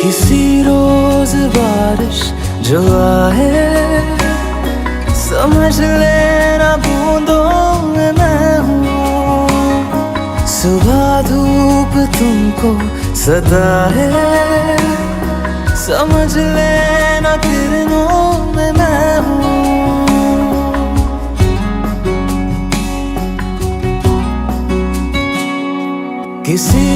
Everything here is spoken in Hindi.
किसी रोज बारिश जो आए, समझ लेना बूंदों में मैं हूँ। सुबह धूप तुमको सताए, समझ लेना किरणों में मैं हूँ। किसी